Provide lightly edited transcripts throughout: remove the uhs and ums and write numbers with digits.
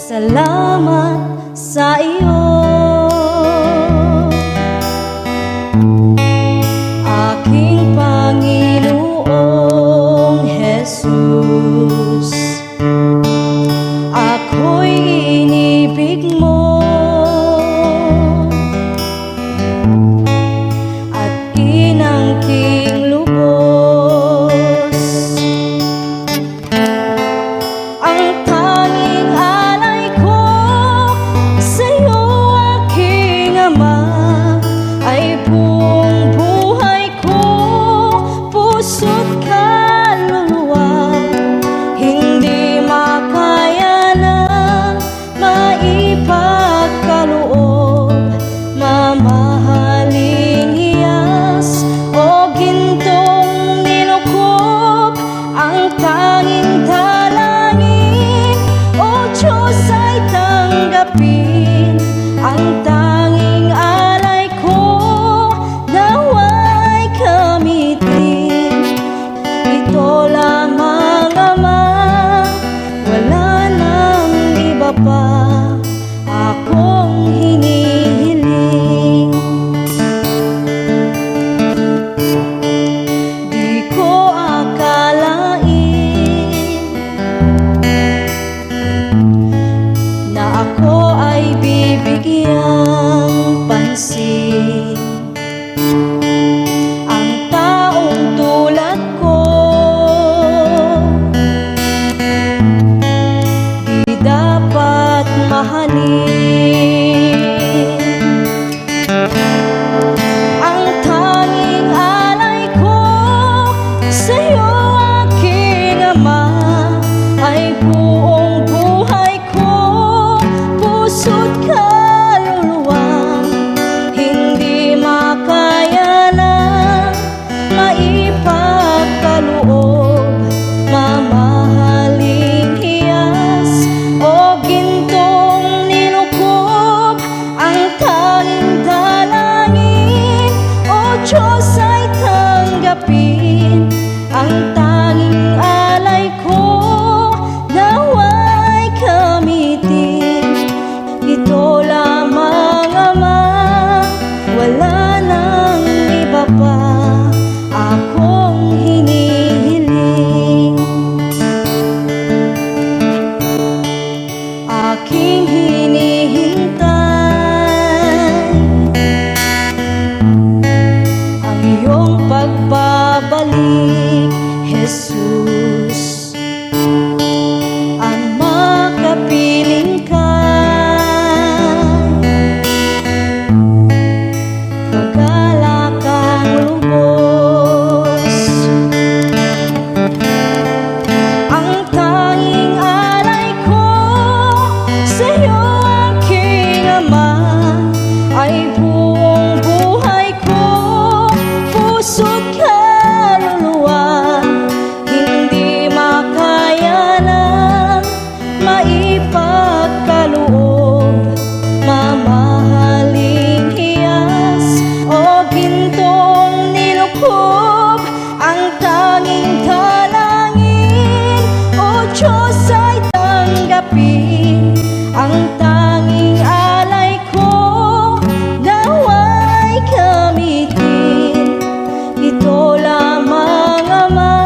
Salamat sa iyo, aking Panginoong Jesus. Ako'y inibig mo at inangking lubos. Ang tanging alay ko sa'yo, aking Ama, ay buong buhay ko, puso't kaluluwa. Hindi makaya na maipagkaloob, mamahaling hiyas o gintong nilukob. Ang tanging dalangin, O Diyos, ay tanggapin. Ang tanging alay ko, nawa'y gamitin. Ito lamang, Ama, wala nang iba pa akong hinihiling. Di ko akalain na ako ay bibigyang pansin. Ang taong tulad ko di dapat mahalin. Ang tanging alay ko sa'yo, aking Ama, ay buong buhay ko, puso't kaluluwa. Hindi makaya na maipagkaloob, mamahaling hiyas o gintong nilukob. Ang tanging dalangin, O Diyos, ay tanggapin. Ang tanging alay ko, nawa'y gamitin. Ito lamang, Ama, wala nang iba pa akong hinihiling. Aking hinihintay ang iyong pagbabalik, Jesus. Ang makapiling ka, pagala kang lubos. Ang tanging alay ko sa'yo, aking Ama, ay buong buhay ko, puso't kaluluwa. Hindi makaya na maipagkaloob, mamahaling hiyas o gintong nilukob. Ang tanging dalangin, O Diyos, ay tanggapin. Ang tanging alay ko, nawa'y gamitin. Ito lamang, Ama,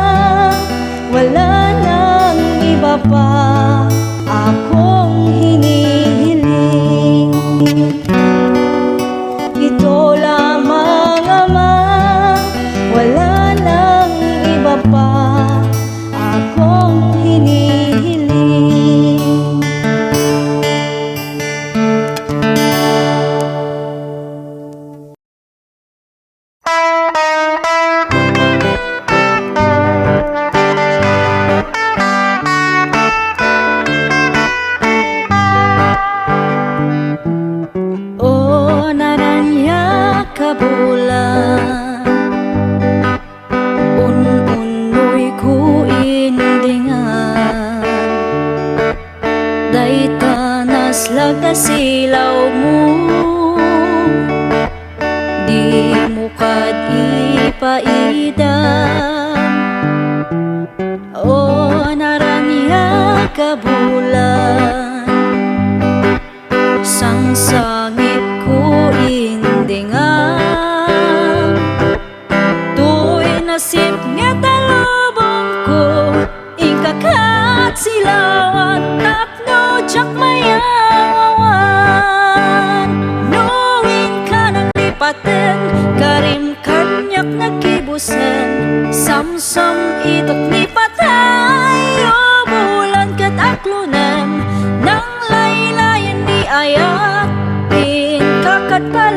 wala nang iba pa akong hinihiling. Ito lamang, Ama, wala nang iba pa akong hinihiling. O naranya ka bulan, un-unoy ko indingan. Dayta naslag na silaw mo, di mo kad ipaida. O naranya ka bulan,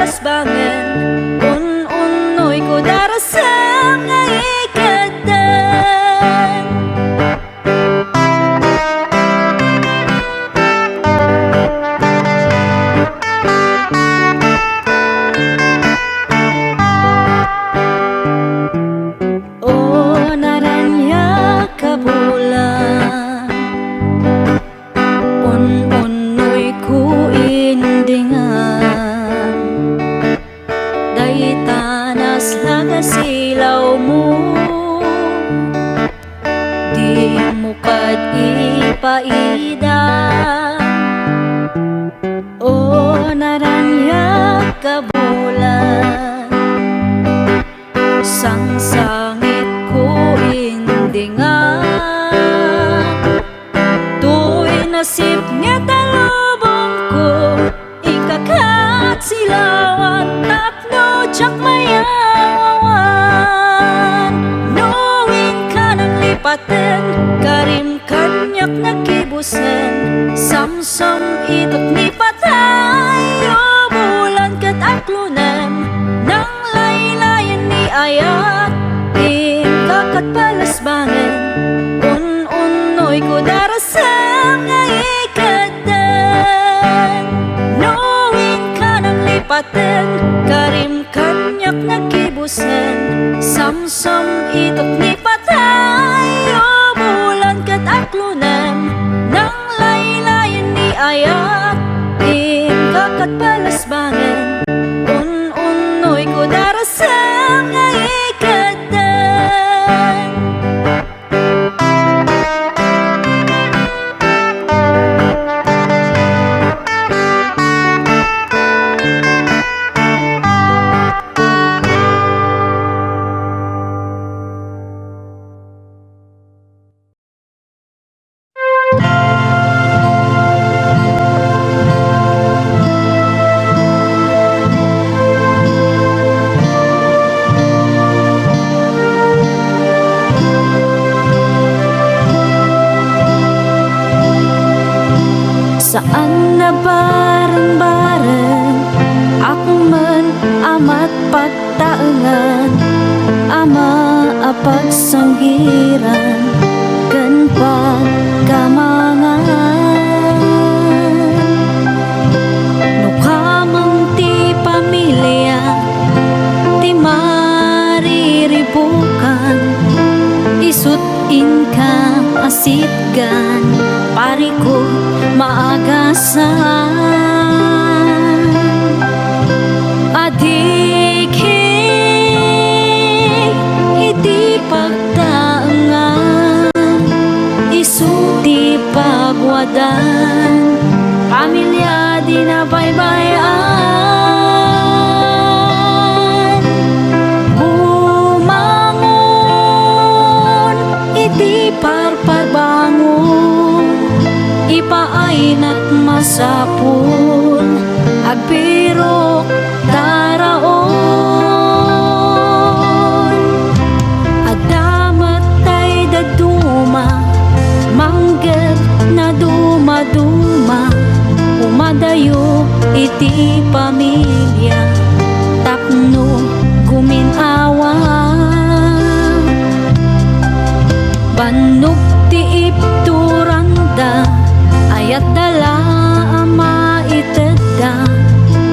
palasbangan un-unoy ko darasam nga ikadan. O naranya kabulan un-unoy ko indingan, day tanas laga silaw mo, di mo kad ipaida. O naranya kabulan sang sangit ko indingan, tu'y nasip nga talubong ko ikakat silawan tapno tsak mayawan. Knowing ka ng lipatan karim kanyak nakibusan, samsam itot ni patay o bulan kat aklunan nang laylayan ni ayat kakat palasbangan un-unoy ko darasam nga ikadan. Knowing ka ng lipatan karim kanyak nakibusan, samsam itot ni patay o bulan kat aklunan nang laylayan ni ayat kakat palasbangan un-unoy ko darasam nga ikadan. Saan na bareng-bareng ako man amat pagtaengan, ama apagsanggiran ken pagkamangan. No kamang ti pamilya ti mariribukan, isut inka asitgan pari ko maagasan. Adikhi iti pagtaengan, isuti pagwadan, pamilya di na baybayan. Bumangon iti parpagbangon, ipaayna't masapul agpirok daraon. Adamat tay daduma mangged na dumaduma, umadayo iti pamilya tapno guminawa. Bannog ti ipturanda ayat dala ama itedda,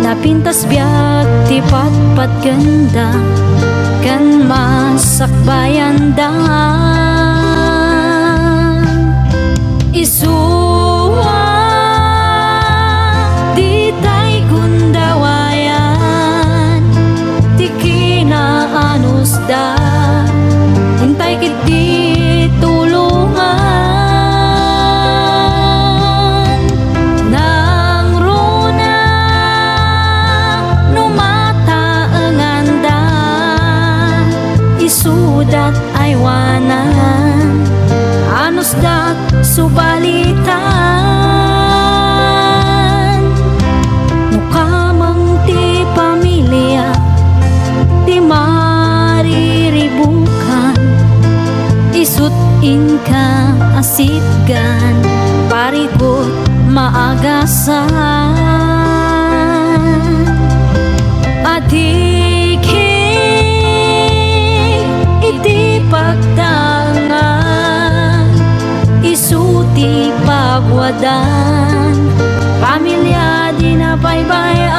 napintas biag ti patpat ganda kan masakbayan da. Isuwa di tay gundawayan, ti kinaanos da hintay kiti tulungan. Nang runa numataengan da, isudat aywanan anos dat subalitan. No kamang ti pamilya ti mariribukan, isut inka asitgan parigot maagasan. Tiki iti pagtangan, isuti pagwadan, pamilya di napaybayan.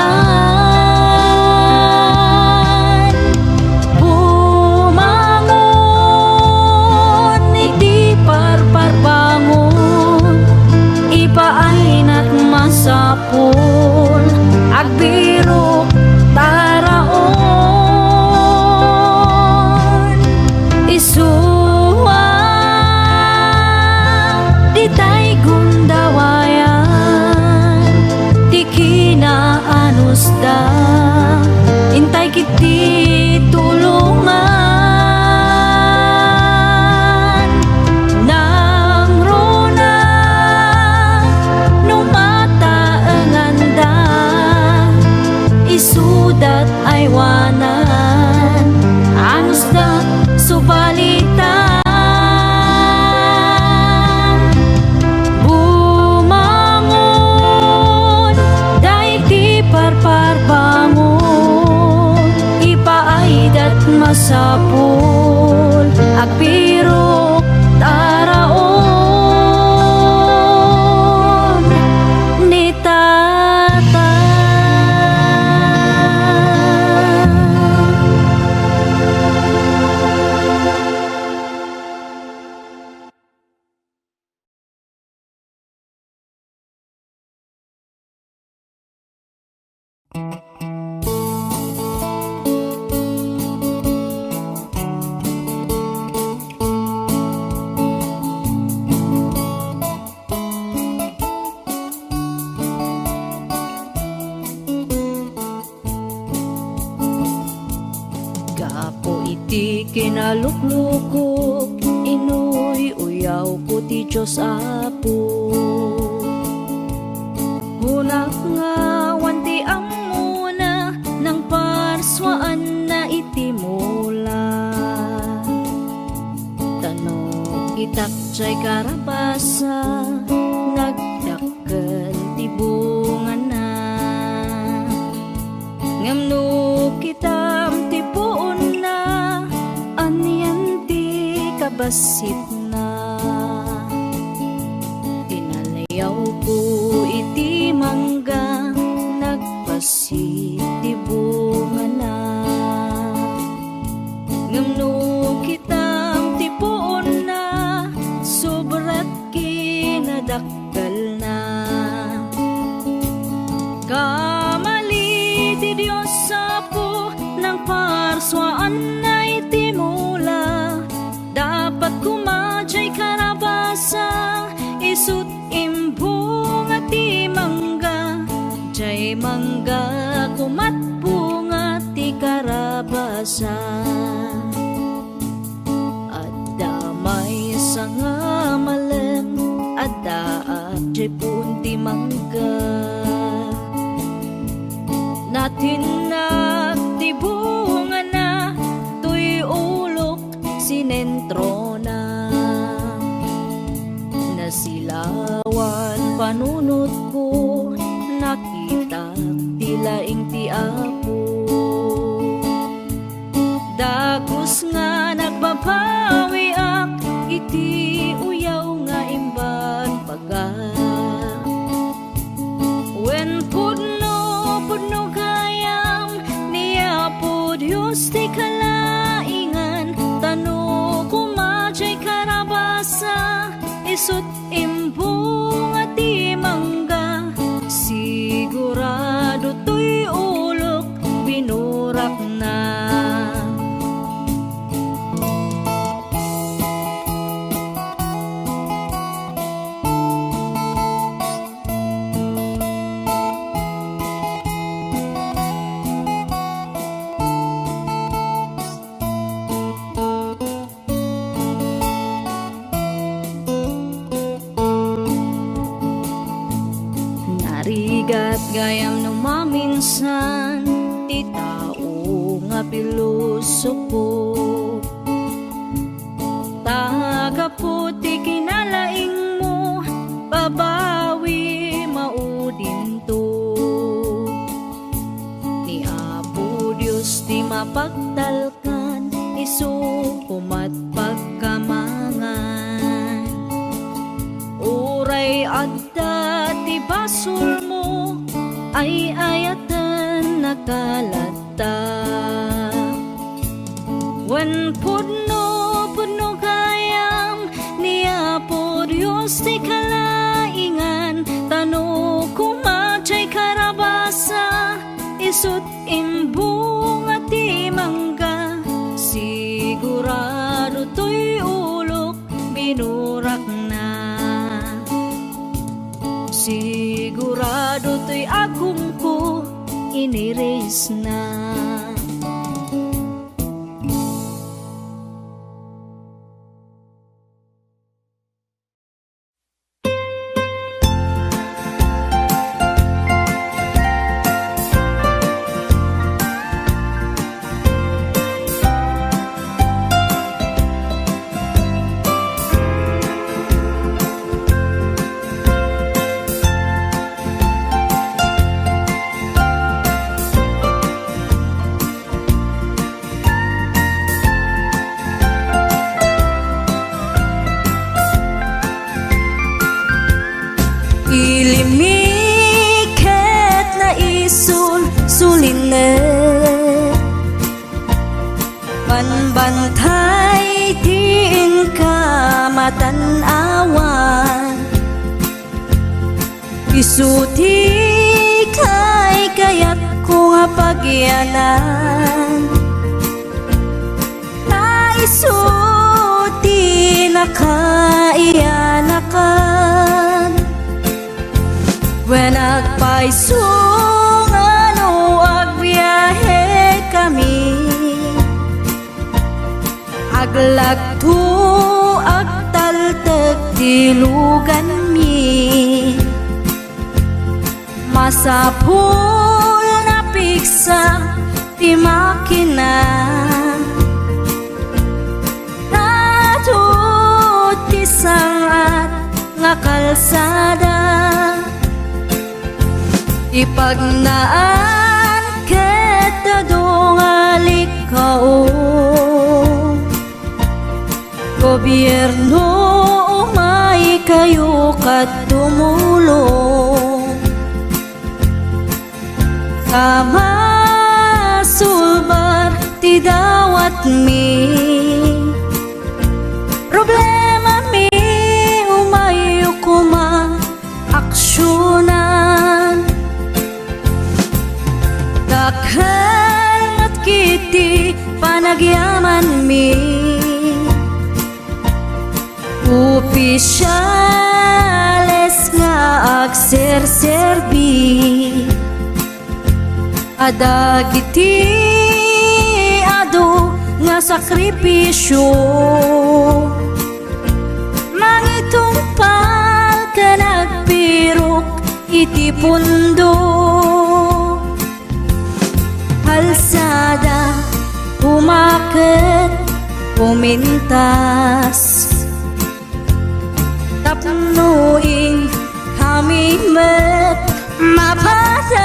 Bumangon iti parparbangon, ipaay na't masapul, agbiro taraon. Isuwa di tay gundawayan, di kinaanus da, intay kiti tulungan. Nang runa numataengan da, isudat ay wanan, anus da subalitan. Bumangon daig di parparbangon, ipaaydat masapul, agpirok taraon ni tata. Gapo iti kinaluklukok, inuy uyaw ko ti Diyos Apo. Hunak nga wanti amuna, nang parswaan na iti mula. Tanong itak jay karabasa, nagdakkel ti bunga na. Ngamno kitam ti puon na, anyan ti kabasit na. Tinalayaw ko iti mangga, nagpasit ti bunga na. Ngamno kitam ti puon na, sobrat kinadakkel na. Kamali ti Diyos Apo, nang parswaan na iti mula. Dapat kumadjay karabasa, isut imbunga ti mangga. Jay mangga kumat bunga ti karabasa. Adda may sanga malem, adda jay punti mangga. Natin naktibungan na, tuy ulok sinentro na. Nasilawan panunot ko, nakita tilaing ti Apo. Dagos nga nagbabawi ak, iti uyaw nga imban paga. When pudno kayam, niya po Diyos ti kalaingan. Tano kumadjay karabasa, isut imbung at ti mangga. Sigurado to'y ulok, binurak na. Narigat gayam no maminsan, ti tao nga pilosopo. Tagaputi kinalaing mo, babawi maudin to. Ni Apo Diyos nga pagtalkan, isuhumat pagkamangan. Uray adda ti basol mo, ay ayatan nakalata. Wen pudno kayam niya po Diyos ti kalaingan, tano kumacay karabasa, isut imbung at imangga. Sigurado to'y ulok binurak na, sigurado to'y agum ko iniris na. Ilimiket na sulsuline, panbantay din ka matanawan. Isuti kay kayat ko nga pagyanan, na isuti na kaiyanakan. When agpaisong ano agbiyahe kami, aglagto agtaltag tilugan mi, masapul na piksa ti makina, natut ti sangat nga kalsada. Ipagnaan kita dongalik kao, gobyerno umay kayo kat tumulong, sama sulbar ti dawat mi, problema mi umayo kuma aksyonan. Dakhan at kiti panagyaman mi, opisyales nga agserserbi, adagiti ado nga sakripisyo, mangitumpal ka nagpirok iti pundo. Kalsada, umakit, pumintas, tapnuin kami met mapatas.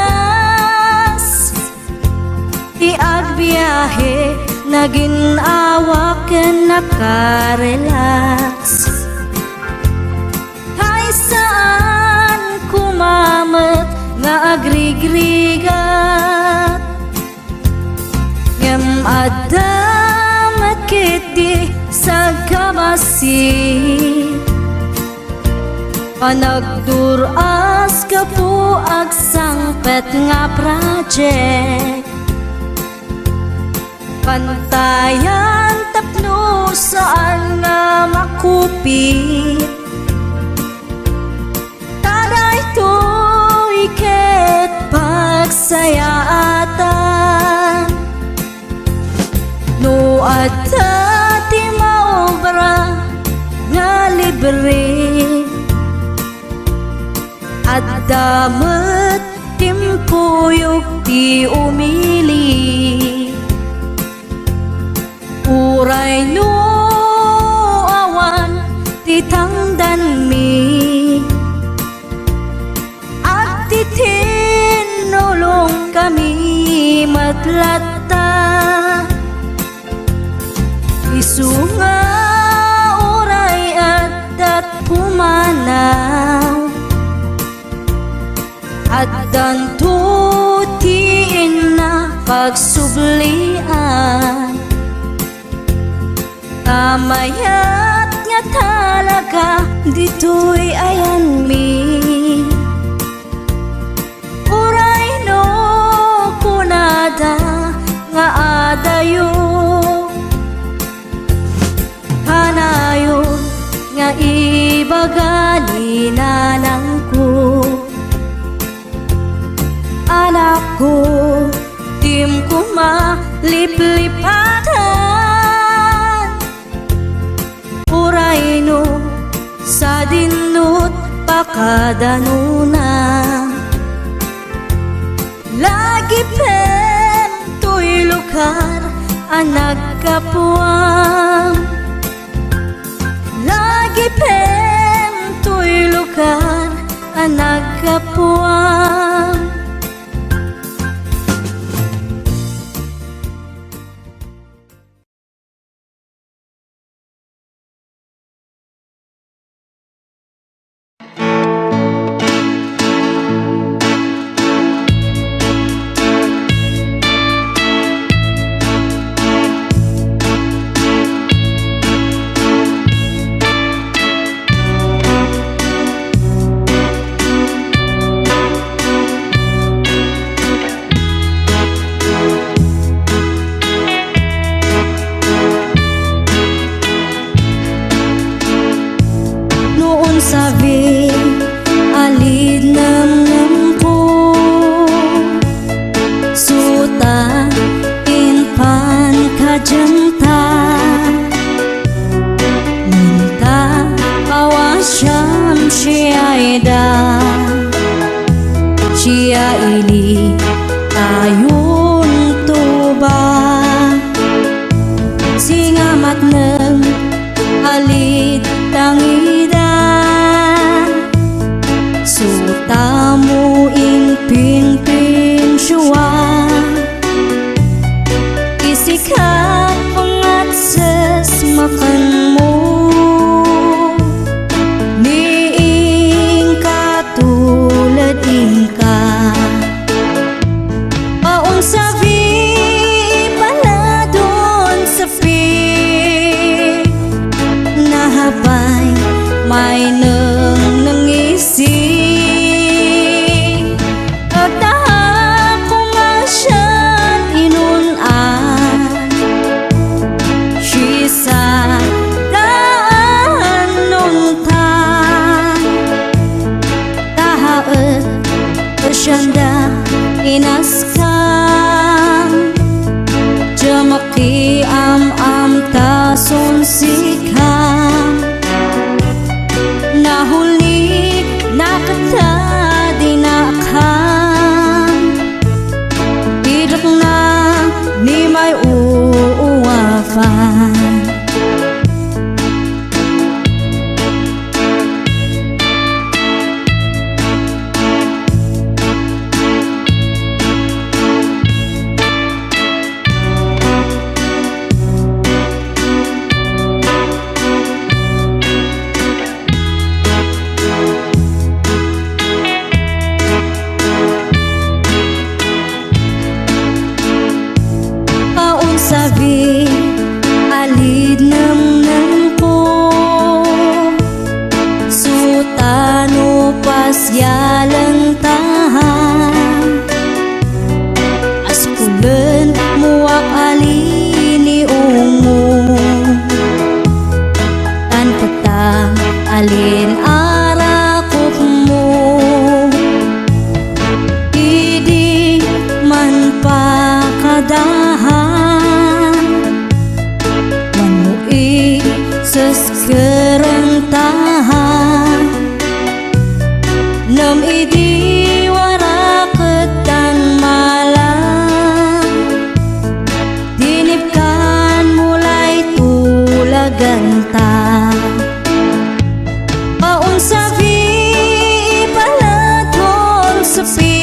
Iagbiyahe, naginawakan nakarelax. Hay saan kumamet nga agrigrigat, adamat kiti sa kabasi, panagduras ka po agsangpet nga project, pantayan tapno saan nga makupit, taday to'y ket pagsayaatan. No adda ti maobra nga libre, adda met timpuyog ti umili, uray no awan ti tangdan mi, at ti tinulong kami matlatan. at dantutiin na pagsublian. Kamayat nga talaga dito'y ayan mi. Uray no kunada nga adayo, kanayon nga ibagali nanang ko. Anak ko, tim ko maliplipatan. Uray no sa dinut pakadanuna. Lagi pen to'y lugar ang nagkapuang. Lagi pen to'y lugar ang nagkapuang. Sabi alid nam ko suta inpan kajanta minta kawasyam siyaida siya ili ayun tuba singamat ng alid tangida sutamu ing ping syua isikat pengat sesmakanmu ni ing katulad ingka paun sabi paladon sepi nahabay may nangisi. Syanda inaskam jamaki am tason sikam nahuli nakata dinakam idak na ni may uuwafan. Sabi alid nam ko sutano pasyalang tahan aspulen muak alini ungu tan petang alin arakuk mo idi man pakadahan seskerentahan nam idi waraketan malam dinipkan mulai tulaganta paun sabi palatol sepi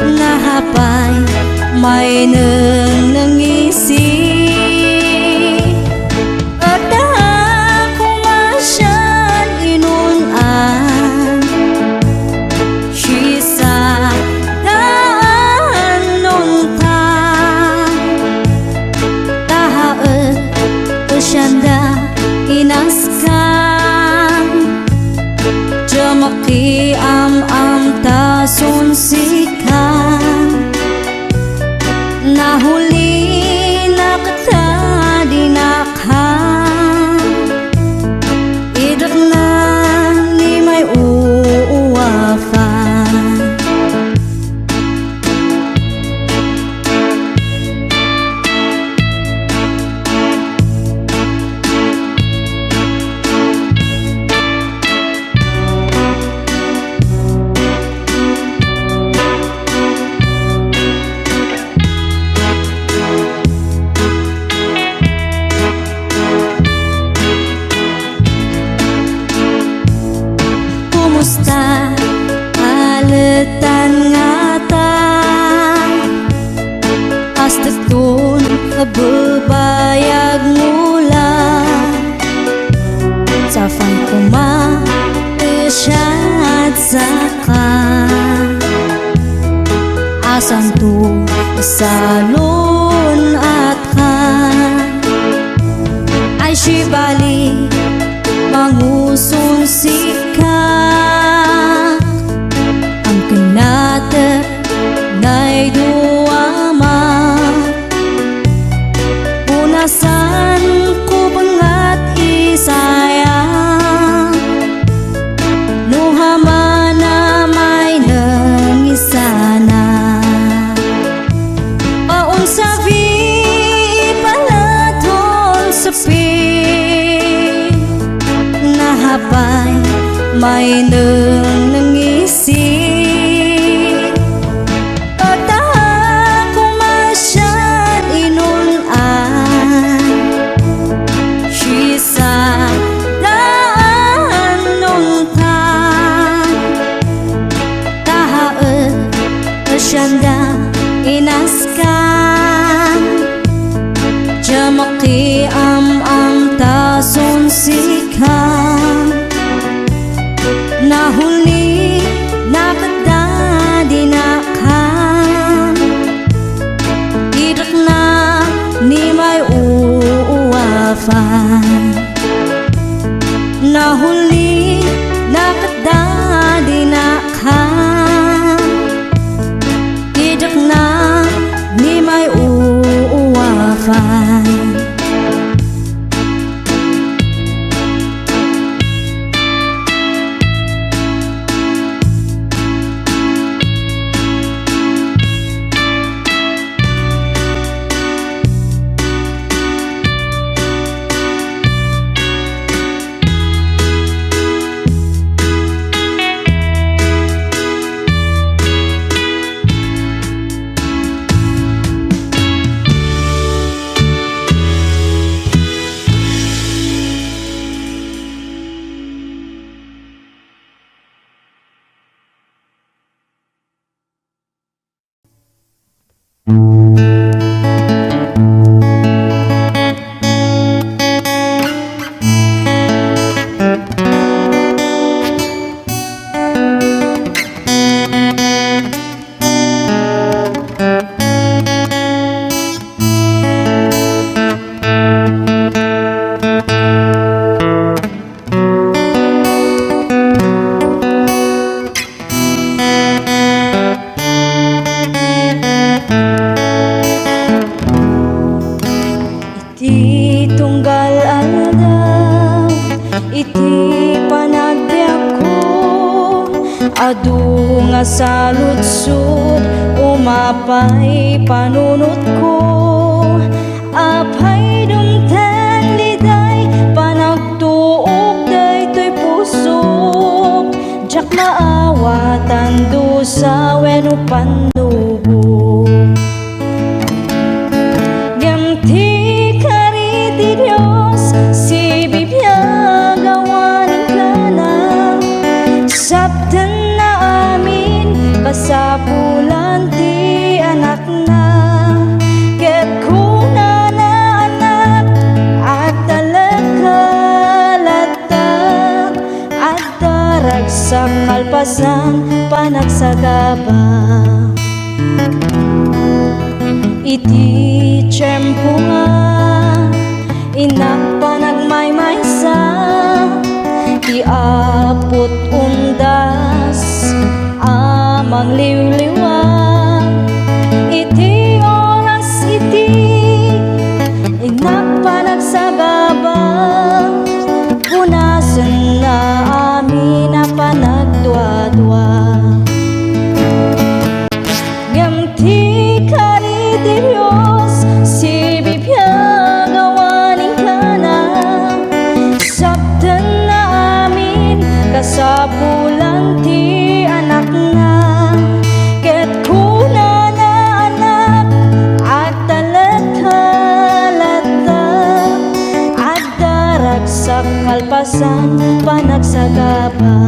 nahapay may nangisi. sikat. Nahuli na kita dinakhan, idak na ni may uuwafan. Kumusta alatan nga ta, hasta doon kababayag mula sa fan kuma isyat saka. Asan to salon at ka ay sibali mangusun sikat. Ang kinata na'y duwama, punasan ko bangat isayang, nuhama na may nangisana. Paon sa palaton sa hapay may nangisip. Pagtahan ko masyad inunan, sisa daan nungtan. Tahaet asyanda inaskan, jamaki am tason sikat. Nahuli na kita dinakhan, idak na ni may uuwafan. Nahuli na kita dinakhan, idak na ni may uuwafan. Adu nga sa lutsud, umapay panunot ko. Apay dumtang liday, panagtuok daytoy pusok. Jak maawatan do sa weno pandugo. Ganti kariti Dios, si Biblia gawanin ka na. Sabtan kasapulan ti anak na, ket kuna na anak at talagkalata at darag sa kalpasan panagsagaba. Iti tiyempo nga inak panagmaymaysa, iapot undas amang liwla Ngam ti kari ti Diyos, si bibiyag awaning ka na. Sabdan na amin, kasapulan ti anak na. Ket kuna na anak, at talat-halata, at darag sa kalpasan, panagsagaba.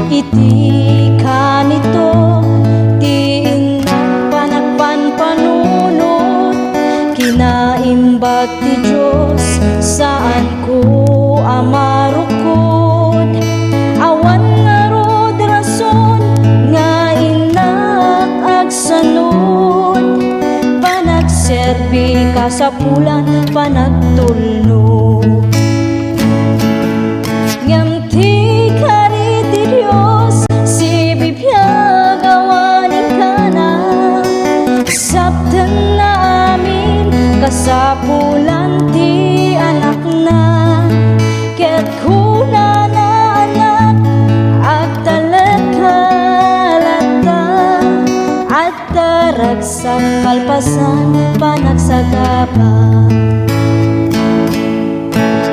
Iti kanito, ti inang panagpanpanunot, kinaimbag ti Diyos, saan ko amarukod. Awan nga rod rason, nga inak agsanod, panagserbi ka sa pulan, panagtulnog. Ngam ti kari ti Diyos, si bibiyag awaning ka na. Sabdan na amin, kasapulan ti anak na. Ket kuna na anak, at talat-halata, at darag sa kalpasan, panagsagaba.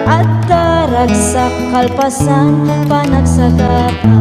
At darag sa kalpasan, panagsagaba.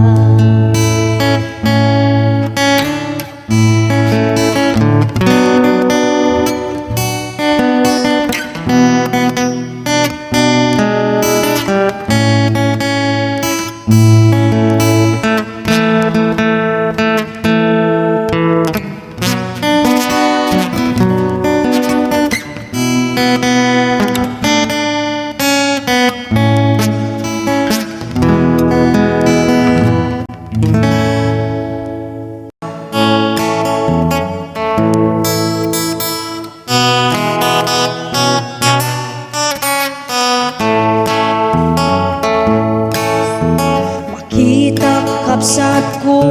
Makita kapsat ko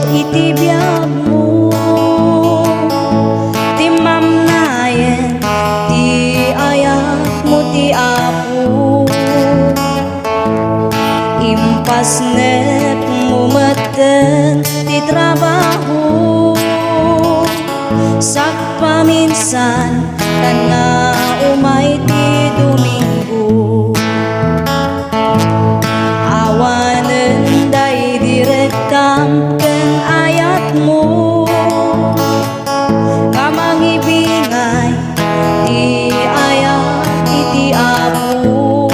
iti biyag mo, ti mamnayen ti ayak mo ti Apo. Impasnet mo maten ti trabaho, sak paminsan kan nga umay ti Domingo. Awanen day direktam ken ayat mo, kamangibingay ti ayat iti Apo.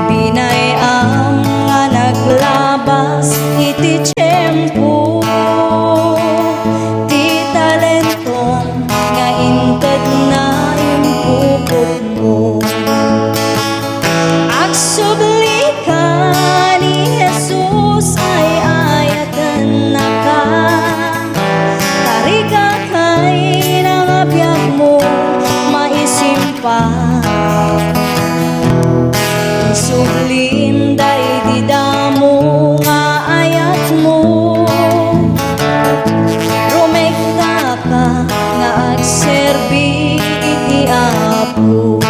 Binayam nga naglabas iti tiyempo, ti talentong nga inted na impupot mo. Agsubli ka ni Jesus ay ayatan na ka, tariga kay nangabiyag mo maisimpa. Sublim day di damo nga ayat mo, rumekta ka nga agserbi iti Apo.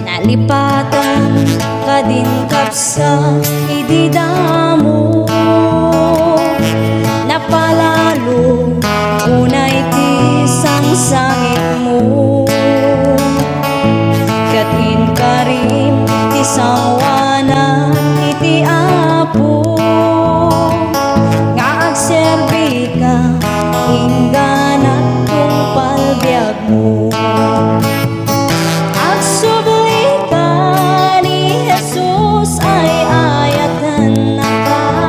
Nalipatan ka din kapsa ididamo, napalalo unay ti sangsangit mo. Katin karim ti sawana iti Apo, nga agserbi ka ingganat kung palbiag mo. Agsubli ka ni Jesus ay ayatan na ka,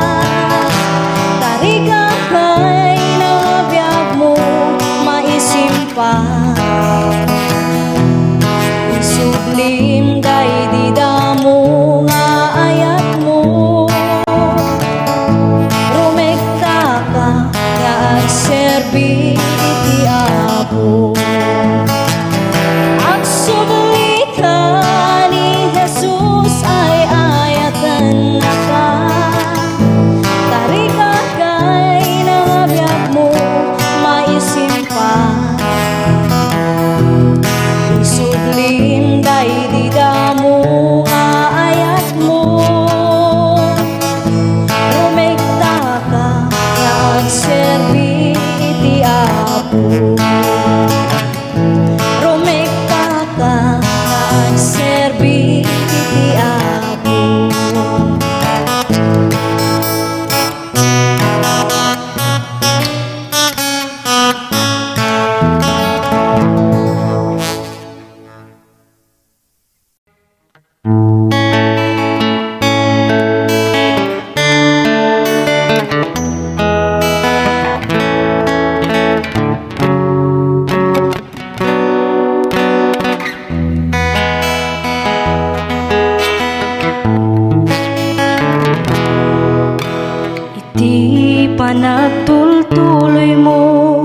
panagtultuloy mo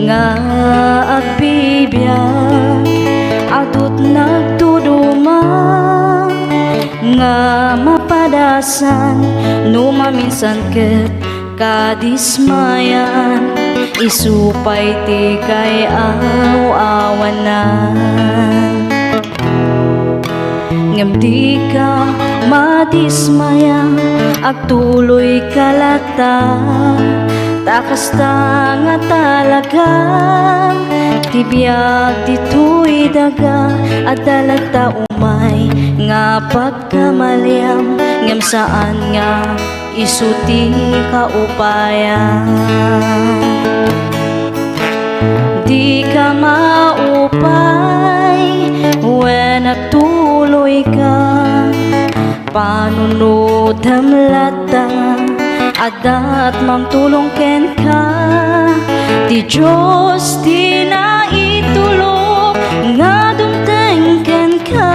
nga agbibiyag adut nagtuduma nga mapadasan no maminsan ket kadismayan isupay ti kay awanan ngem di ka madismaya agtuloy kalata takasta nga talaga tibiyag dito'y daga at dalagta umay nga pagkamaliam ngem saan nga isuti kaupayan di ka maupay when nagtuloy ka panunod hamlata adat magtulong ken ka di Diyos di na itulog nga dumteng ken ka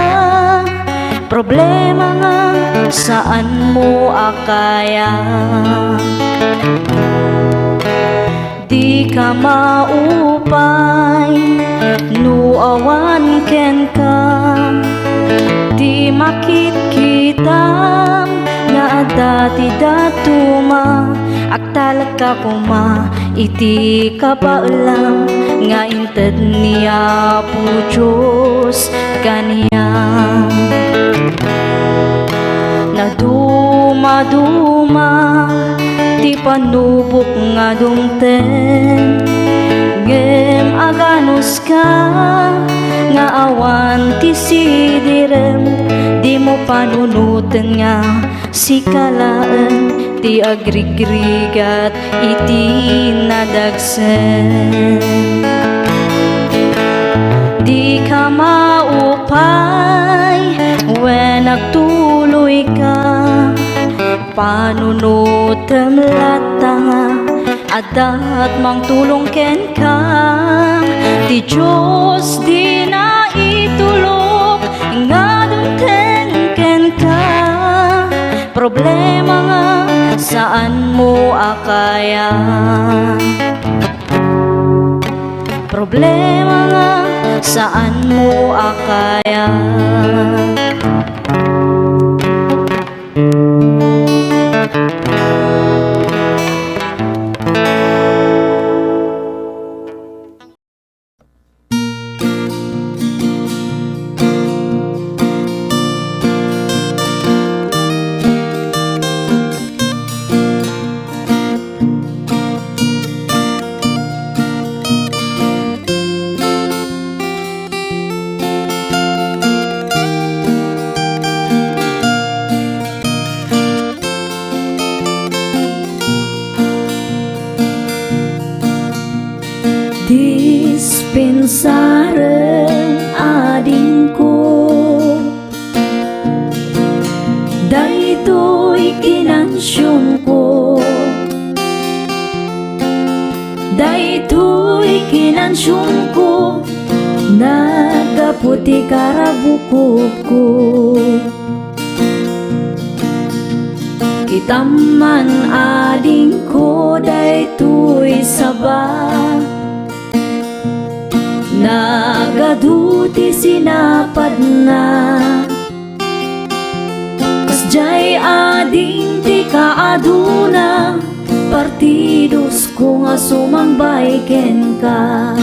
problema nga saan mo akaya di ka maupay nuawan ken ka di makit kita nga dati datuma agtalag ka kuma iti kapaulam nga inted niya po Diyos kaniyam na duma-duma ti panubok nga dumten ngem aganos ka nga awan ti sidirem di mo panunutan nga si kalaan ti agrigrigat iti nadagsen di ka maupay when nagtuloy ka panunutan lata adat mangtulong ken ka di Diyos di na itulog nga dumten ken ka problema nga saan mo akaya problema nga saan mo akaya dispensaren ading ko daytoy kinansyon ko daytoy kinansyon ko nagaputi karabukop ko kitaman ading ko daytoy sabah nagaduti sinapad na kasjay ading ti kaaduna partidos ko nga sumambay ken ka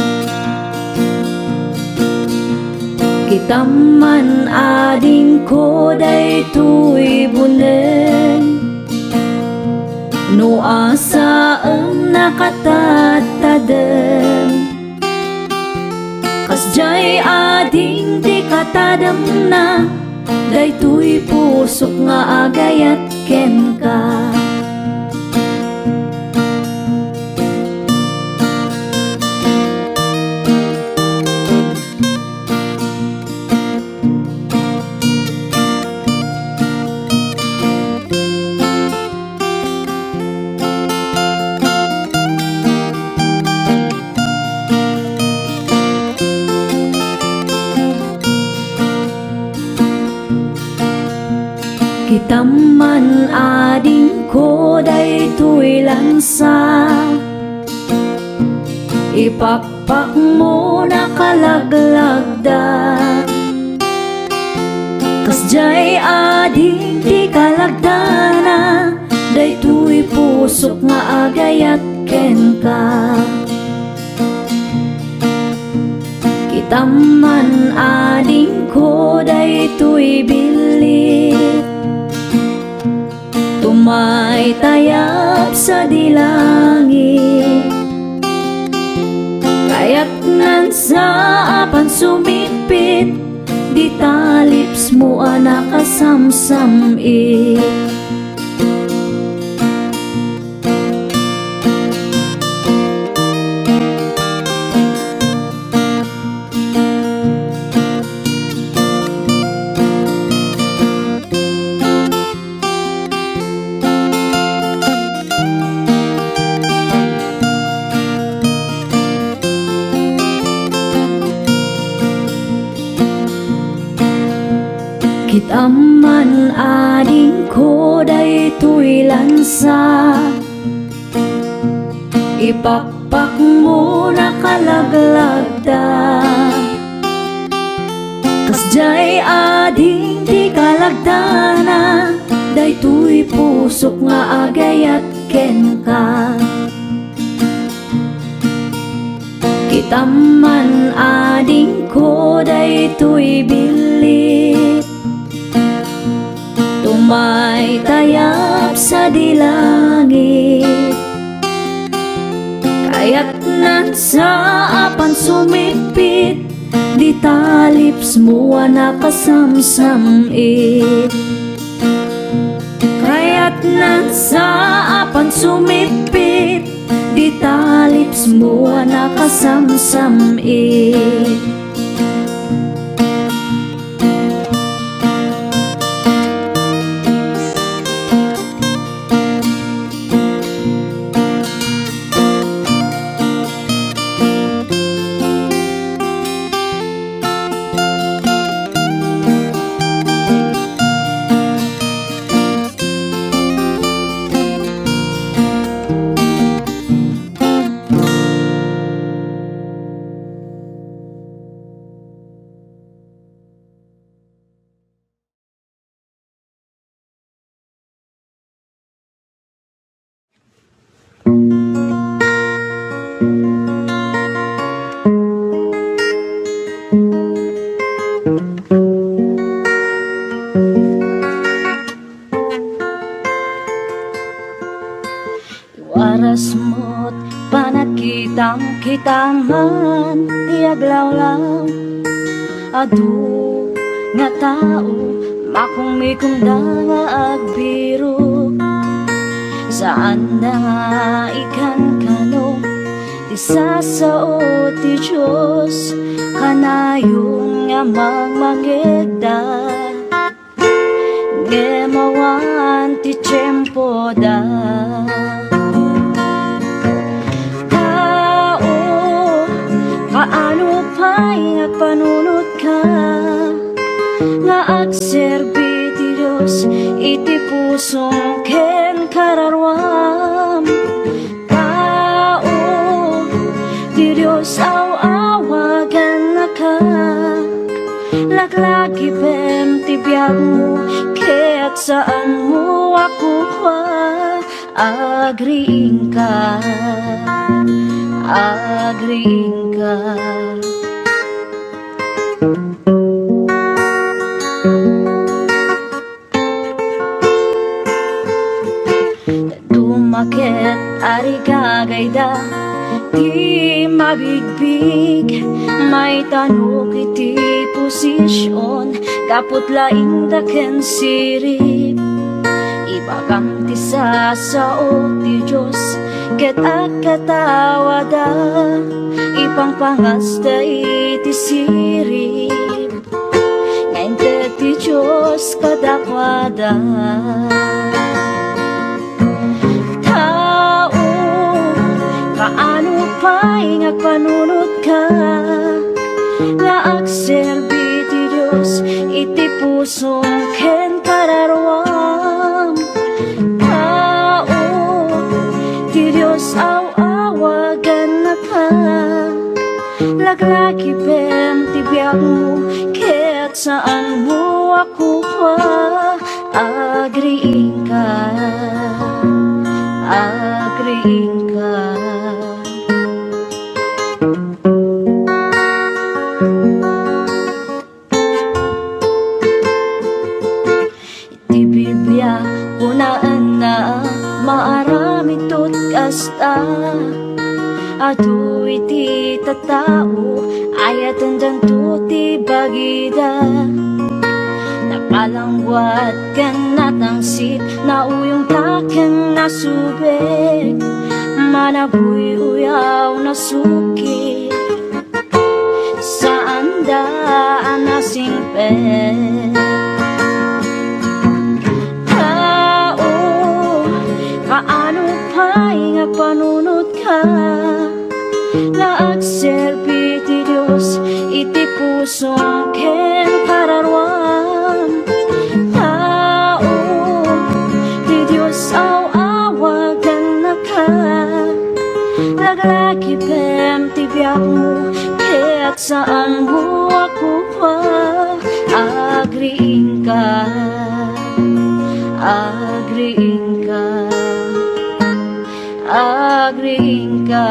kitaman ading ko daytoy bunen no asaan nakatatadem kasjay ading di katadam na daytoy pusok nga agayat ken ka kitaman ading ko daytoy lansa, ipakpak mo nakalaglag-da. Kasjay ading di kalagdana, daytoy pusok nga agayat ken ka. Kitaman ading ko daytoy bilit, tumay tayap sa dilangit. Kaya't nan sa apan sumipit, di talips mo nakasamsamit. Kitaman ading ko daytoy lansa, ipakpak mo nakalaglag-da. Kasjay ading di kalagdana, daytoy pusok nga agayat ken ka. Kitaman ading ko daytoy bilit, tumay tayap sa dilangit. Kaya't nan sa apan sumipit, di talips mo nakasamsamit. Kaya't nan sa apan sumipit, di talips mo nakasamsamit. Waras mo't panakitang kitaman, tiaglawlaw adu nga tao, makumikumda nga agbiro. Saan na nga ikan kano, ti sasaot ti Diyos, kanayong nga magmangegda. Gemawan ti tiyempo da, paano pa'y agpanunod ka, nga agserbi ti Diyos, iti pusong ken kararwam. Tao, ti Diyos awagan na ka, laglagi bem ti biyag mo, kaya't saan mo ako agriing ka, agriing ka. Dumaket ari gagayda, di mabigbig, may tanok iti posisyon, kaput laing daken sirip. Ibagam ti sasao ti Diyos, ket agkatawada, ipangpangasta iti sirip. Ngayon ti Diyos kadakwada. Tao, kaano pa'y agpanunod ka, nga agserbi ti Diyos, iti pusong ken kararwam. Tao, Laglaki bem tibiyag mo, kahit saan mo ako pa agriin ka, agriin ka. Itibibya ko na maarami tot kasta. Ato iti tatao ayat tandang tuti bagida. Napalangwat kan natangsit na uyong takang nasubek. Manabuy uyaw na suki saan daan nasingpet. Tao, kaano pa'y nga panunod ka na agserbi ti Diyos iti pusong ken kararwan. Tao, ti Diyos aw awagan na ka. Laglaki bem ti biyak mo, kahit saan mo ako pa agriin ka, agriin ka, agriin ka,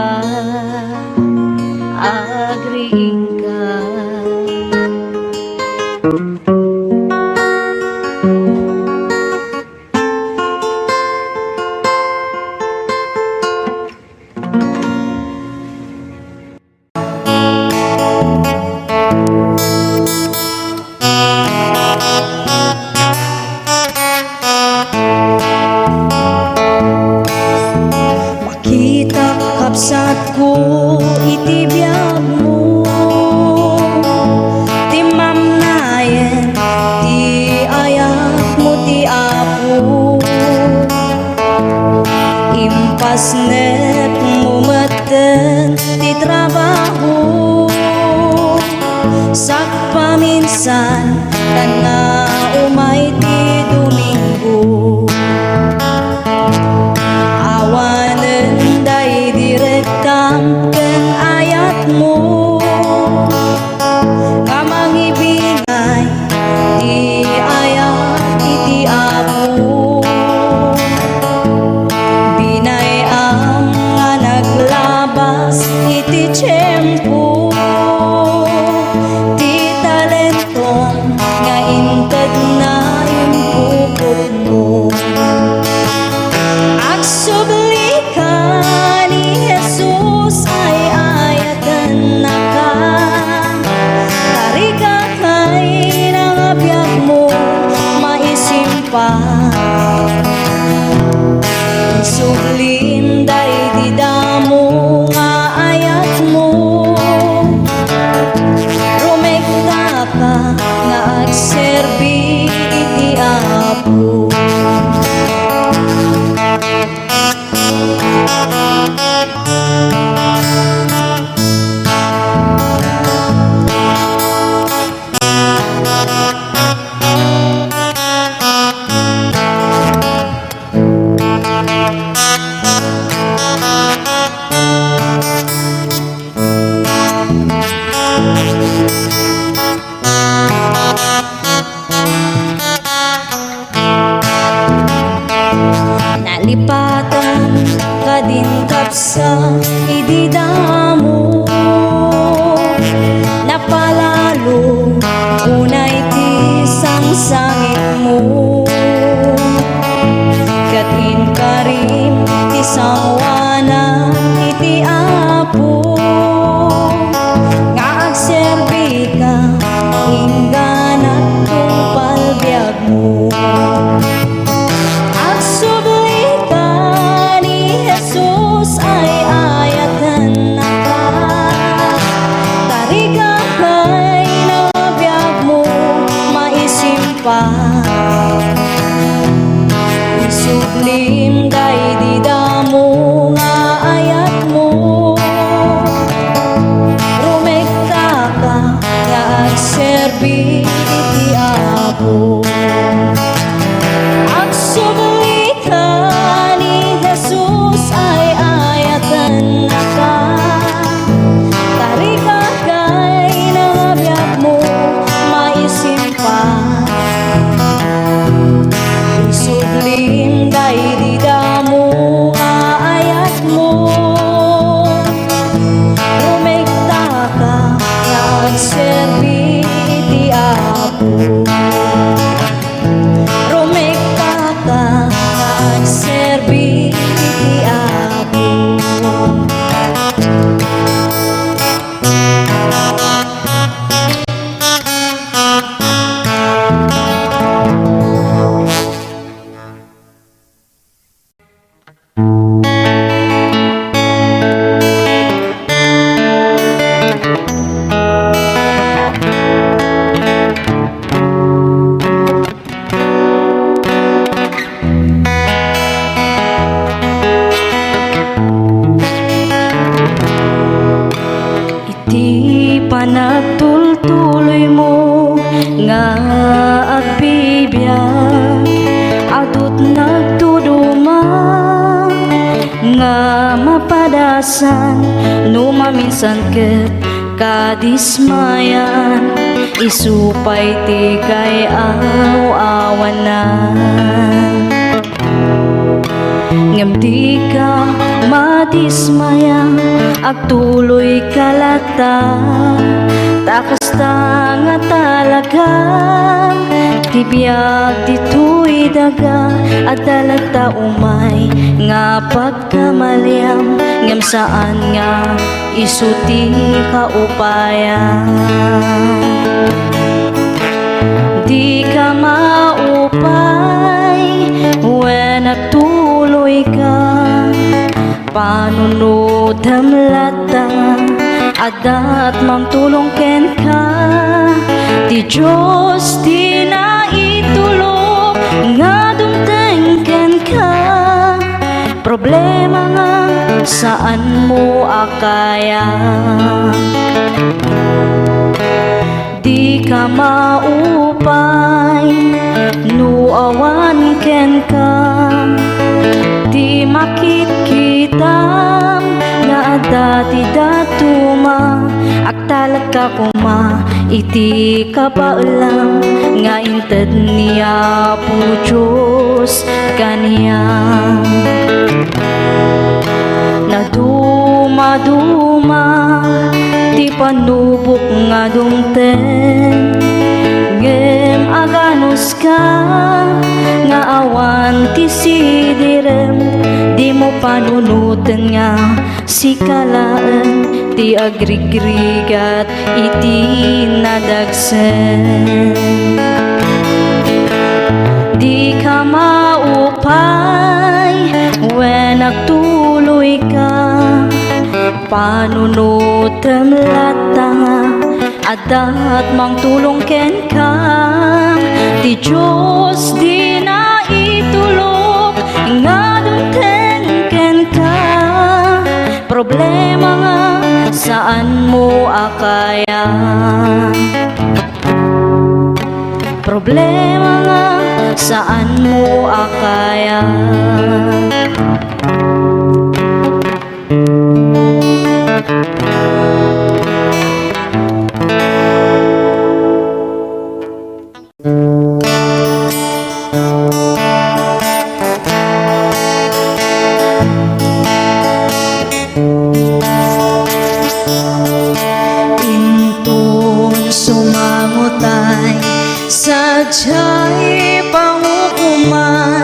agriin ka. Makita kapsat ko itibiyag mo, ti mamnayen ti ayak mo ti apo. Impas net mo maten ti trabaho, sak paminsan tan nga umay ti Domingo. Awanen day direktam ken ayat mo, kamangibingay ti ayat iti apo. Binay ang nga naglabas iti tiyempo, ti talentong nga inted na impukot mo. Agsubli ka ni Jesus ay ayatan na ka. Tarika kay nangabyak mo maisimpa. Sublin day di damo nga ayat mo. Rumekta ka nga agserbi iti apo. Nalipatan ka din kapsa ididamo, napalalo unay ti sangsangit mo. Katin ka rin ti sawana iti apo, nga agserbi ka ingganat kung palbiag mo. Agsubli ka ni Jesus ay labasan, numaminsan ket kadismayan, isupay ti kay aw-awanan. Ngem di ka madismaya, agtuloy kalata, takas ta nga talaga, tibiyag dito'y daga, at talagta umay nga pagkamalyam, ngem saan nga isuti kaupayan. Di ka maupay when nagtuloy ka, panunod hamlata, adat mamtulong ken ka, ti Diyos di na itulog nga dumteng ken ka. Problema nga saan mo akaya, di ka maupay nuawan ken ka, di makikita nga adati datuma, agtalag ka kuma iti kapaulang nga inted niya po Diyos kaniyang. Naduma-duma ti panubok nga dumten, ngem aganos ka nga awan ti sidirem, di mo panunutan nga si kalaan ti agrigrigat iti nadagsen. Di ka maupay when nagtuloy ka, panunutan lata, adat mangtulong ken ka, ti Diyos di na itulog nga dumteng ken ka. Problema nga saan mo akaya, problema nga saan mo akaya. Sumangutay sadya'y pangukuman,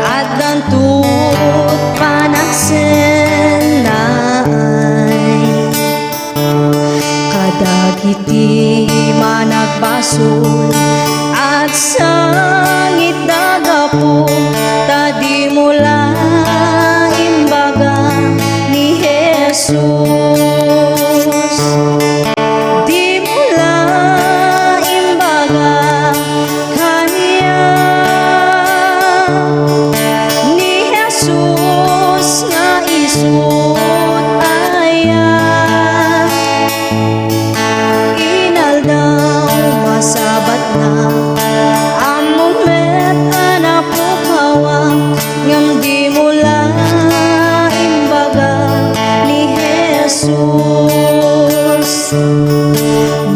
at dantut panagsenay, kadagiti managbasol at sangit dagapo, tadi mula imbaga ni Jesus.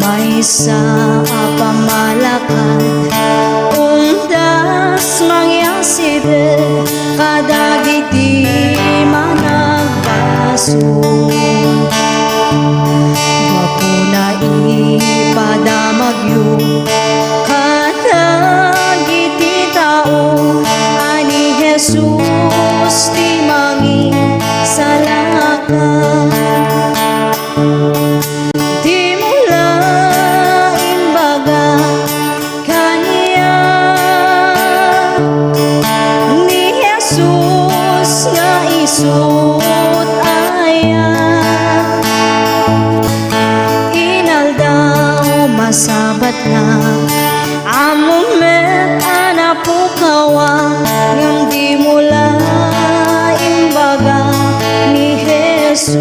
May sa pamalakad undas mangyaside, kadagiti managbaso, wapo na ipadamagyo, kadagiti tao, ani Jesus ti mangin salakan. Isut aya inaldaw masabat na among met anapukawa, ngam di mula imbaga ni Jesus.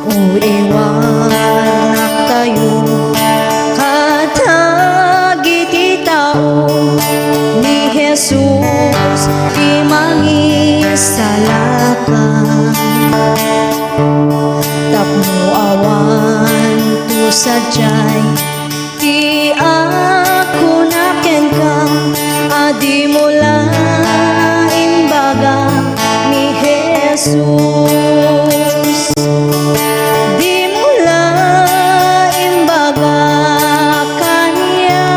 O iwanak tayo katagiti tao ni Jesus, di mangisalakan. Tapno awan tu sadyay, di ako naken ka, adi mula imbaga ni Jesus. Di mula imbaga kanya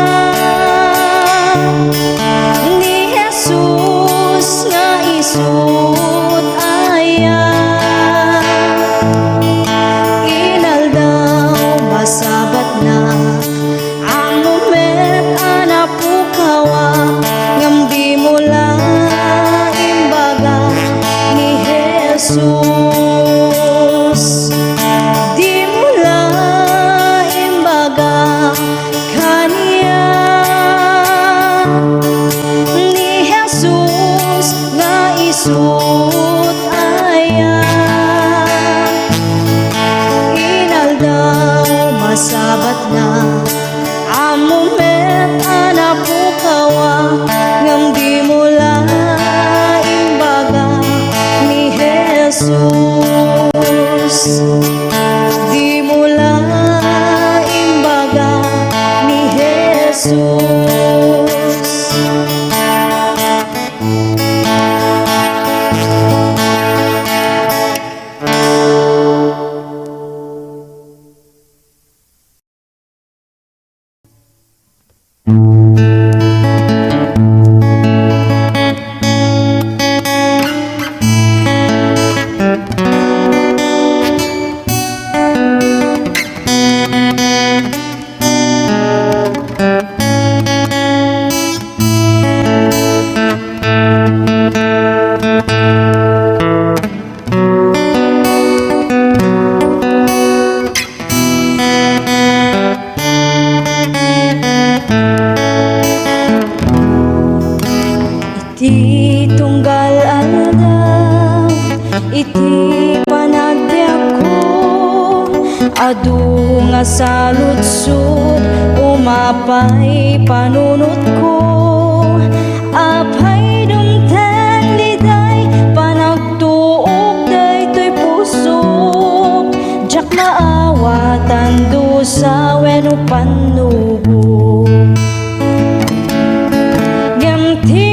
ni Jesus nga isut aya. Inaldaw masabat na ang moment ana pukawa, ngam di mula imbaga ni Jesus. Di mula imbaga kanya ni Jesus nga isut aya. Inaldaw masabat na ang moment ana pukawa, ngam di mula imbaga ni Jesus. Di mula imbaga ni Jesus. Iti tunggal aldaw, iti panagbiag ko, adu nga saludsod, umapay panunot ko. Apay dumten liday, panagtuog daytoy pusok, jak maawatan dusa wenno panubo. Gamti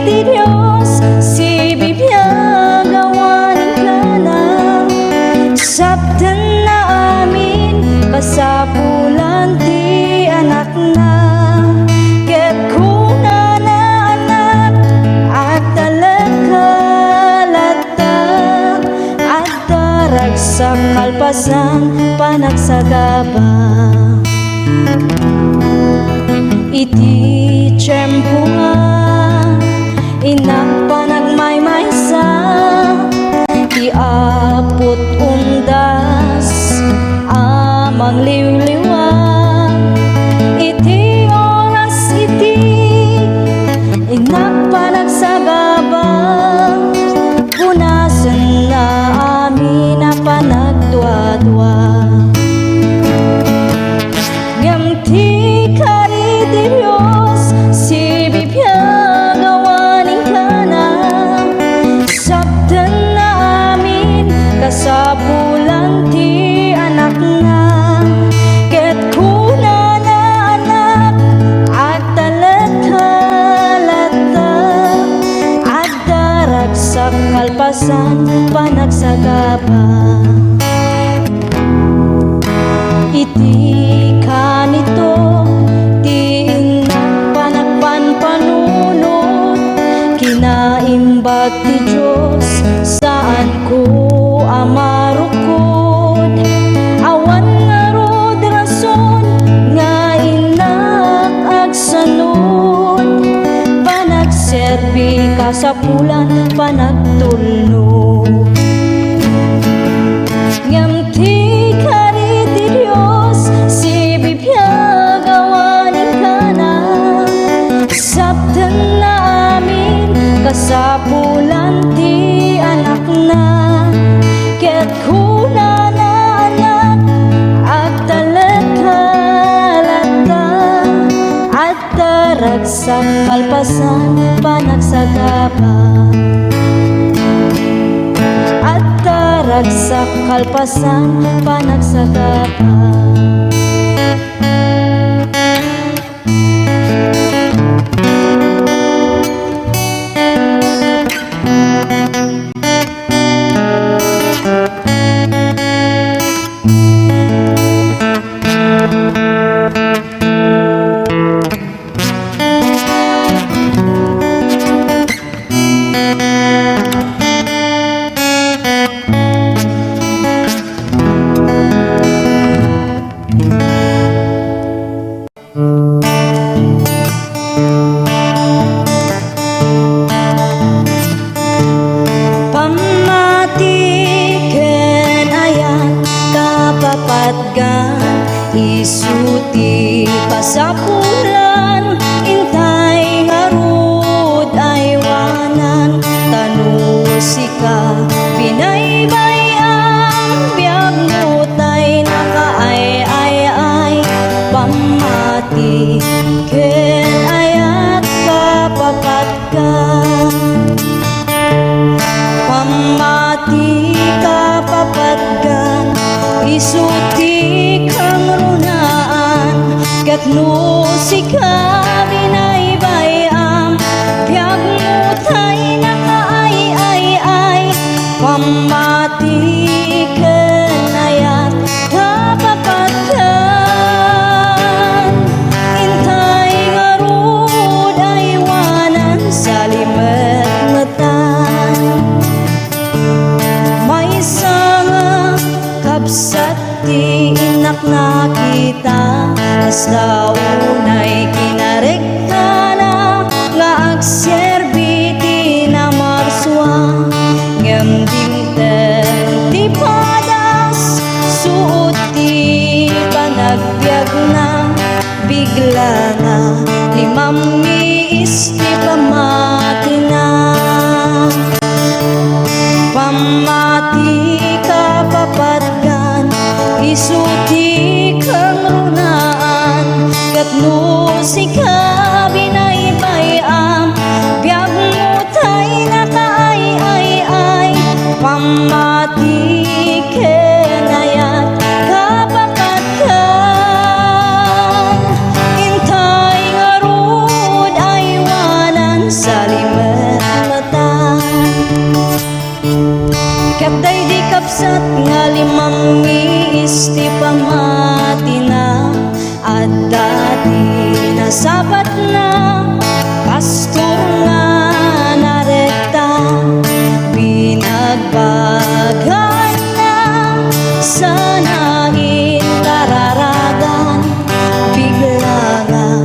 di Dios, si bibiyag awanin ka na, sabdan na amin, kasapulan ti anak na. Ket kuna na anak, at talagkalata, at darag sa kalpasan, panagsagaba. Iti tiyempo nga inak panagmaymaysa, iapot undas amang liwliwa. Iti oras iti inak panagsagaba, punasan na amin na panagdwa-dwa. Gamti kari di Dios, si bibiyag awanin ka na, sabdan na amin, kasapulan ti anak na. Ket kuna na anak, at talagkalata, at darag sa kalpasan, panagsagaba. Iti kanito, ti inak panagpanpanunot, kinaimbag ti Diyos, saan ko amarukod. Awan nga rod rason, nga inak agsanod, panagserbi kasapulan, panagtulnog. Ngamti kari ti Dios, si bibiyag awanin ka na, sabdan na amin, kasapulan ti anak na. Ket kuna na anak, at talagkalata, at darag sa kalpasan panagsagapa at darag sa kalpasan panagsagapa. Pamatiken ayan kapapatgan isuti pasapulan intay ngarud ay wanan tanusika binaybay ang biyag mutay nakaay pamatiken ayat kapapatgan pamati kapapatgan isuti kang runaan katno sika binaybayam biyag mutay nakaay pamati kenayat kapapatgan intay ngarud ay wanan sa limet-metan may sanga kabsat ti inak na kita as daunay kinarekta na nga agserbi ti na marswa ngem dimten ti padas suot ti panagbiag na bigla nga limam miis ti pamati na pamati kapapatgan isuti kang runaan katno sika binaybayam biyag mutay nakaay pamati kenayat kapapatgan intay ngarud ay wanan sa limet-metan katday di kapsat nga limang isti pamati na at dati nasabat na pastor nga narekta binagbagan na sana intararagan bigla nga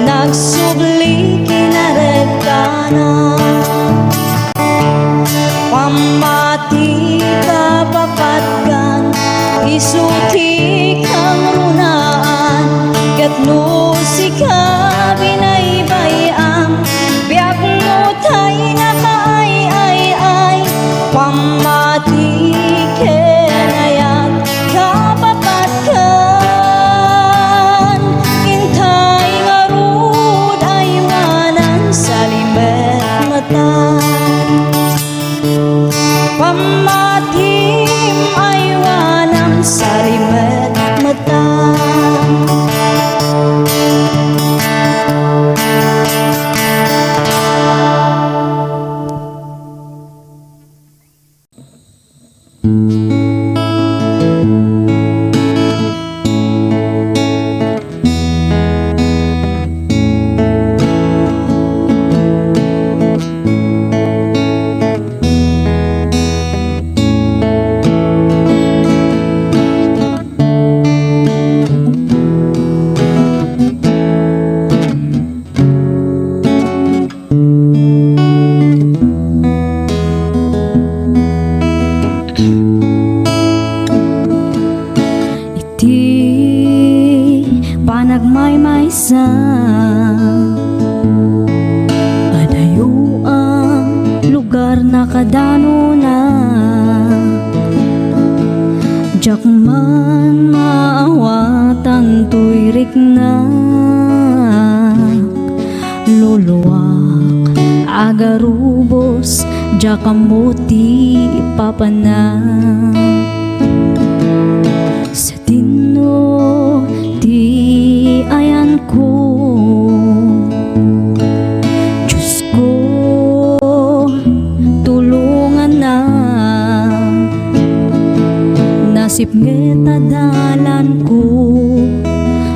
nagsubli kinarekta na pamati kapapatgan agarubos jakamuti papana sa tino ti ayan ko. Diyos ko, tulungan na nasip ngeta dalan ko,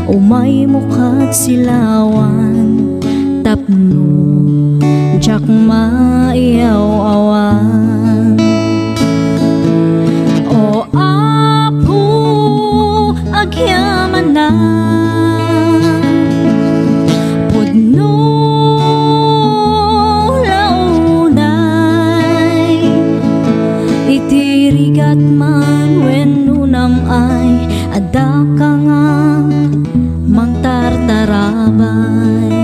umay mukat silawan tapno jak maiyaw-awan. O Apo, agyaman na pudno launay, itirigat man wenno namay adda ka nga mangtartarabay.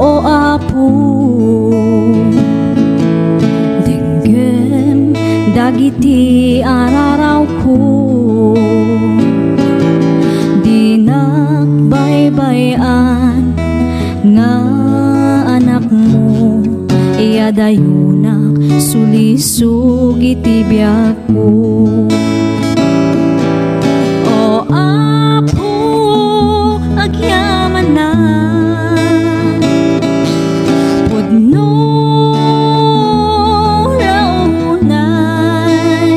O Apo, denggem dagiti araraw ko, dinak baybayan nga anak mo, iyadayunak sulisog iti biyak ko. O Apo, agyaman na no launay,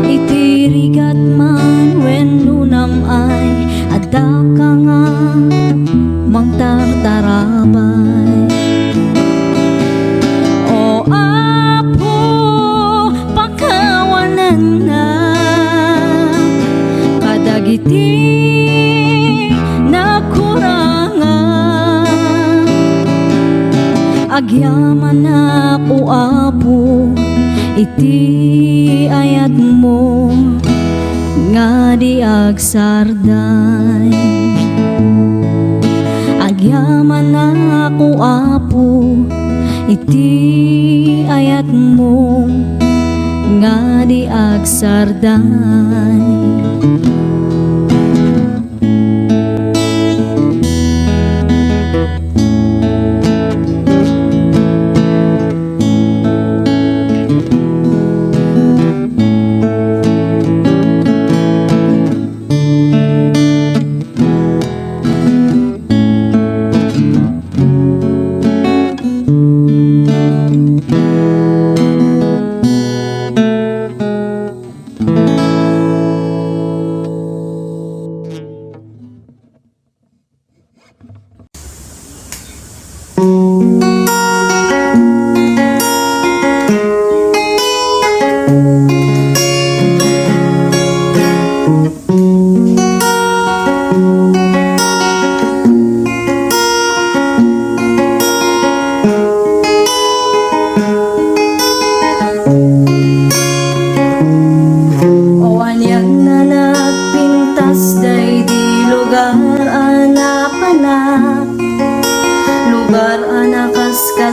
itirigat man wenno namay adda ka nga mangtartarabay. O Apo, pakawanan na kadagiti agyaman na ko Apo, iti ayat mo nga di agsarday. Agyaman na ko Apo, iti ayat mo nga di agsarday.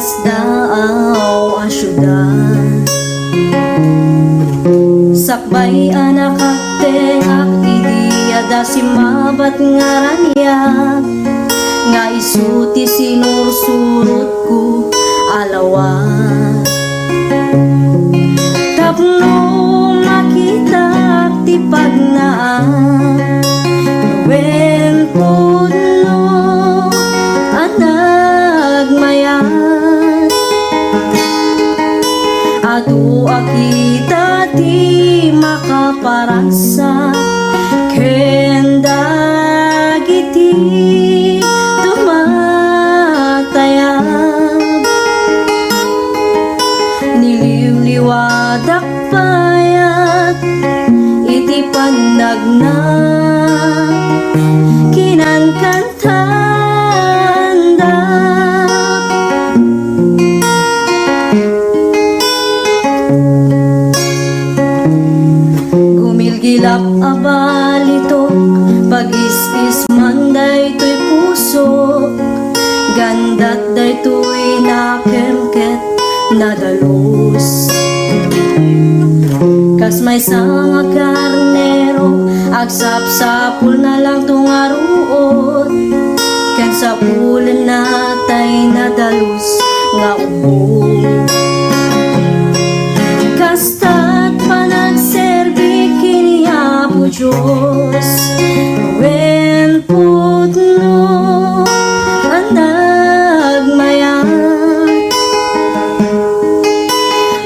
Daaw a syudad sakbay anak tengak idiada simabat ngaranyak nga isuti sinursurut ku alawat tapno makita ti pagnaan wen puno anag mayat adu akita ti makaparasa kenda giti tumatayag niliwliwadak payat iti panagna kinankanta Is Monday to'y puso, ganda't day to'y nakemket nadalus. Kas may sanga karnero, agsap-sapul na lang tungaruot. Kan sa pulan natay nadalus nga ubo. Kasta't panagserbi kini Apo Diyos, wen putno ang nagmayat.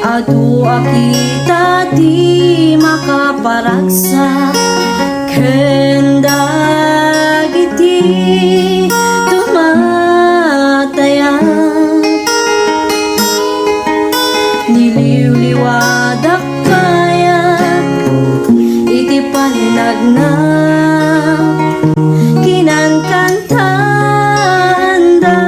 Adu akita di makaparagsak, kendag iti tumatayan. Niliwliwadak kaya iti panagna, kinangkantanda.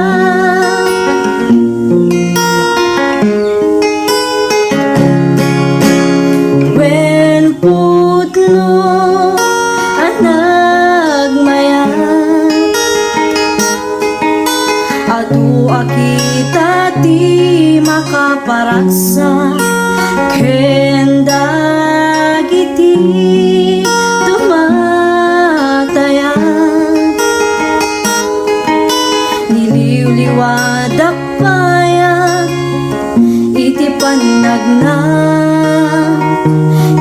Wen putno ang nagmayat, adu akita ti makaparaksa, kendag iti tumatayan. Niliwliwadak payat iti panagna,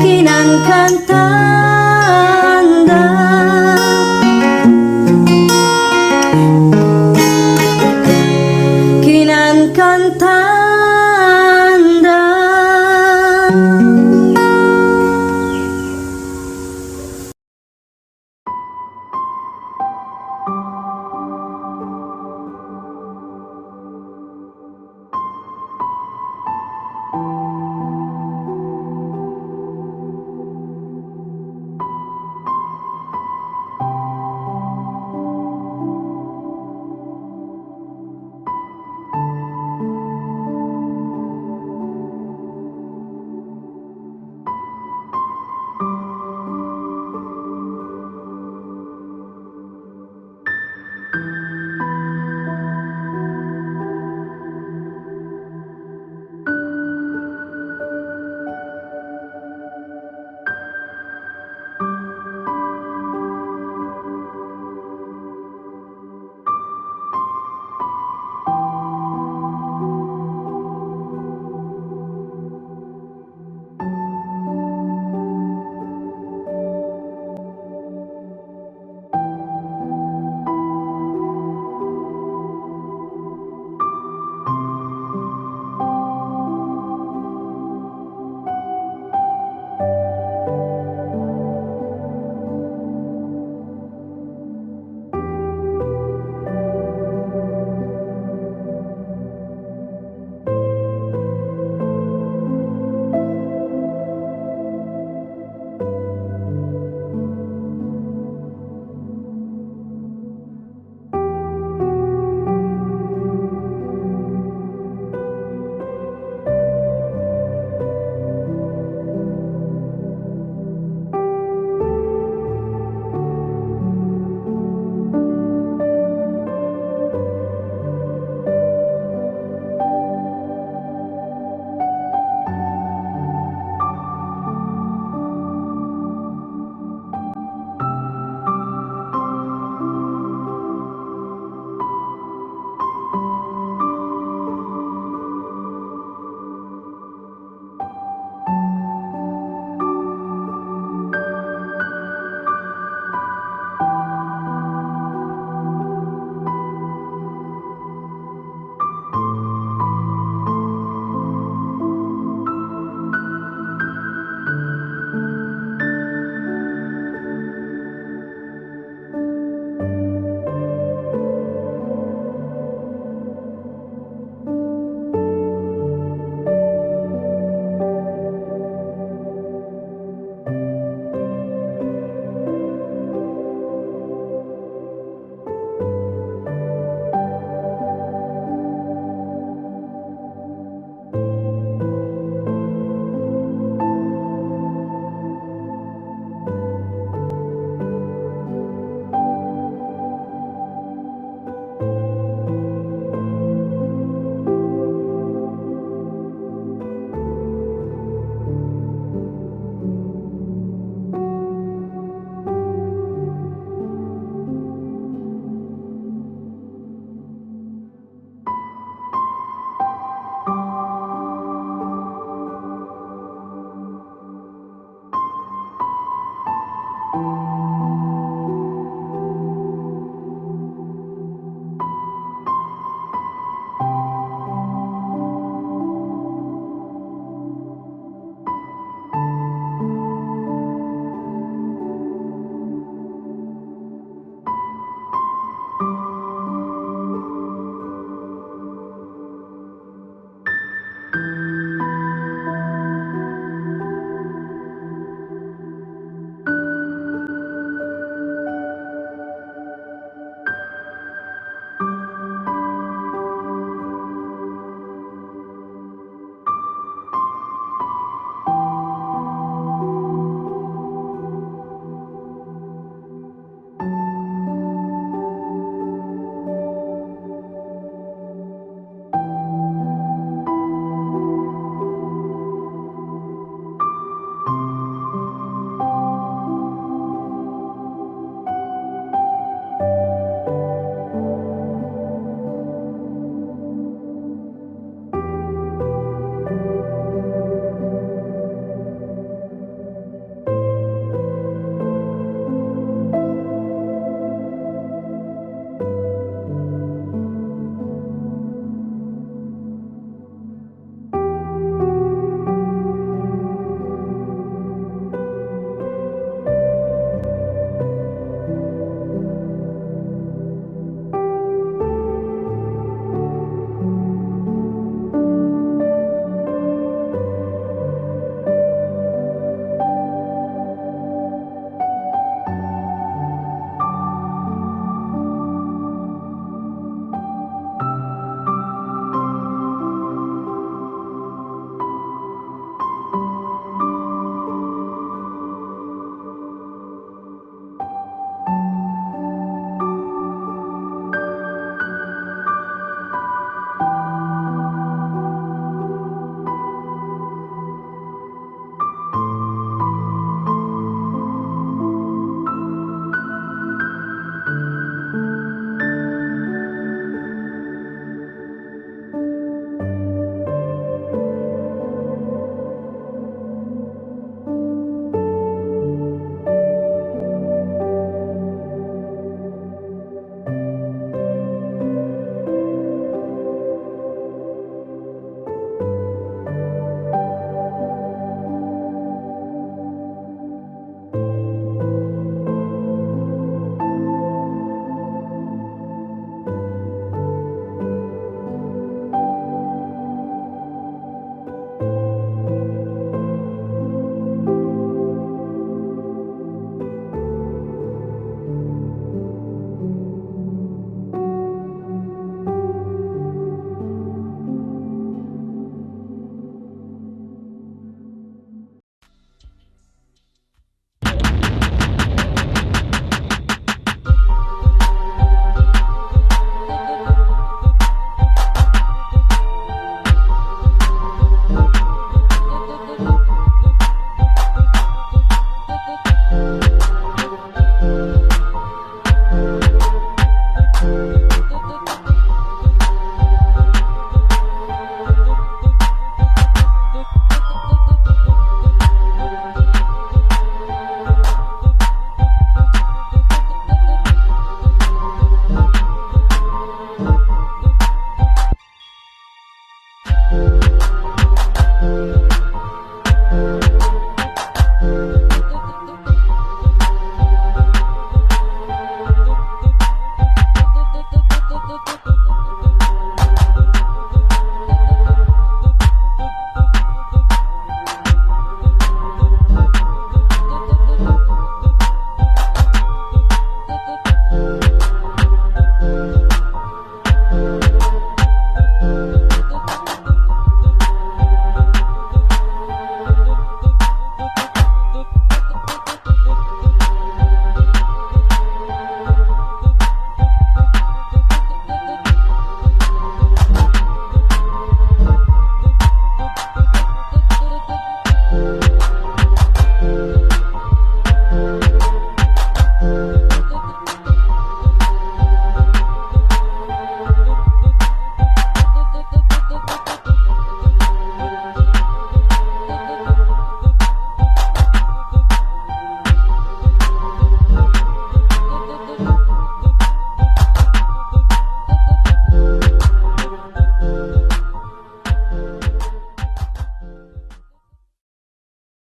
kinangkanta.